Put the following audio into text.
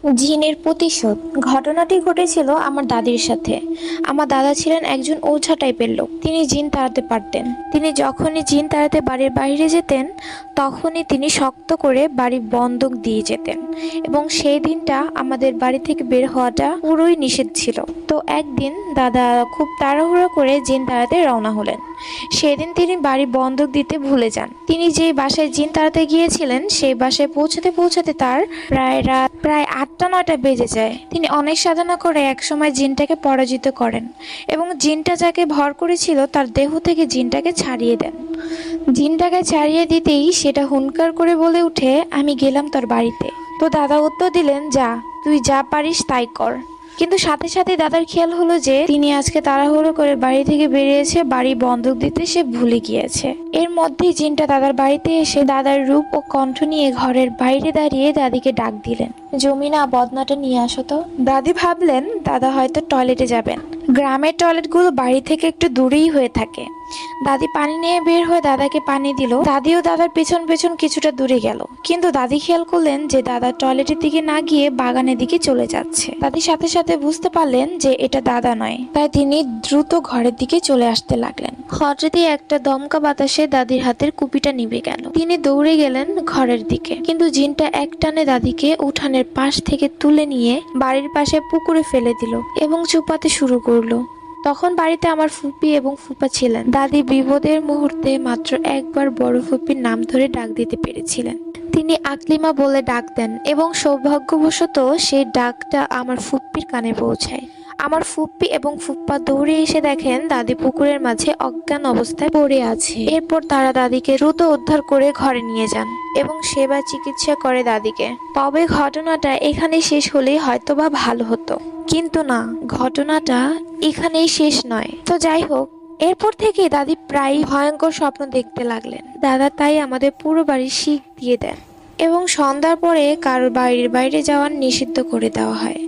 জিনের প্রতিশোধ। ঘটনাটি ঘটেছিল আমার দাদির সাথে। আমার দাদা ছিলেন একজন ওঝা টাইপের লোক। তিনি জিন তাড়াতে পারতেন। তিনি যখনই জিন তাড়াতে বাড়ির বাইরে যেতেন, তখনই তিনি শক্ত করে বাড়ি বন্ধক দিয়ে যেতেন, এবং সেই দিনটা আমাদের বাড়ি থেকে বের হওয়াটা পুরোই নিষেধ ছিল। তো একদিন দাদা খুব তাড়াহুড়ো করে জিন তাড়াতে রওনা হলেন। সেদিন তিনি বাড়ি বন্ধক দিতে ভুলে যান। তিনি যেই বাসায় জিন তাড়াতে গিয়েছিলেন, সেই বাসায় পৌঁছাতে পৌঁছাতে তার প্রায় 8টা 9টা বেজে যায়। তিনি অনেক সাধনা করে একসময় জিনটাকে পরাজিত করেন এবং জিনটা যাকে ভর করেছিল তার দেহ থেকে জিনটাকে ছাড়িয়ে দেন। জিনটাকে ছাড়িয়ে দিতেই সেটা হুঙ্কার করে বলে উঠে, আমি গেলাম তোর বাড়িতে। তো দাদা উত্তর দিলেন, যা, তুই যা পারিস তাই কর। কিন্তু সাথে সাথে দাদার খেয়াল হলো যে তিনি আজকে তাড়াহুড়ো করে বাড়ি থেকে বেরিয়েছে, বাড়ি বন্ধক দিতে সে ভুলে গিয়েছে। এর মধ্যেই জিনটা দাদার বাড়িতে এসে দাদার রূপ ও কণ্ঠ নিয়ে ঘরের বাইরে দাঁড়িয়ে দাদিকে ডাক দিলেন, জমিনা, বদনাটা নিয়ে আসো তো। দাদি ভাবলেন দাদা হয়তো টয়লেটে যাবেন। গ্রামের টয়লেটগুলো বাড়ি থেকে একটু দূরেই হয়ে থাকে। দাদি পানি নিয়ে বের হয়ে দাদাকে পানি দিল। দাদিও দাদার পেছন পেছন কিছুটা দূরে গেল, কিন্তু দাদি খেয়াল করলেন যে দাদা টয়লেটের দিকে না গিয়ে বাগানের দিকে চলে যাচ্ছে। দাদির সাথে সাথে বুঝতে পারলেন যে এটা দাদা নয়, তাই তিনি দ্রুত ঘরের দিকে চলে আসতে লাগলেন। হঠাৎই একটা দমকা বাতাসে দাদির হাতের কুপিটা নিভে গেল। তিনি দৌড়ে গেলেন ঘরের দিকে, কিন্তু জিনটা একটানে দাদিকে উঠানের পাশ থেকে তুলে নিয়ে বাড়ির পাশে পুকুরে ফেলে দিল এবং চুপাতে শুরু করলো। তখন বাড়িতে আমার ফুপি এবং ফুপা ছিলেন। দাদি বিপদের মুহূর্তে মাত্র একবার বড় ফুপির নাম ধরে ডাক দিতে পেরেছিলেন। তিনি আকলিমা বলে ডাক দেন এবং সৌভাগ্যবশত সেই ডাকটা আমার ফুপ্পির কানে পৌঁছায়। আমার ফুপ্পি এবং ফুপ্পা দৌড়ে এসে দেখেন দাদি পুকুরের মাঝে অজ্ঞান অবস্থায় পড়ে আছে। এরপর তারা দাদিকে দ্রুত উদ্ধার করে ঘরে নিয়ে যান এবং সেবা চিকিৎসা করে দাদিকে। তবে ঘটনাটা এখানে শেষ হলেই হয়তোবা ভালো হতো, কিন্তু না, ঘটনাটা এখানেই শেষ নয়। তো যাই হোক, এরপর থেকে দাদি প্রায় ভয়ঙ্কর স্বপ্ন দেখতে লাগলেন। দাদা তাই আমাদের পুরো বাড়ি শিক দিয়ে দেন এবং সন্ধ্যার পরে কারোর বাড়ির বাইরে যাওয়ার নিষিদ্ধ করে দেওয়া হয়।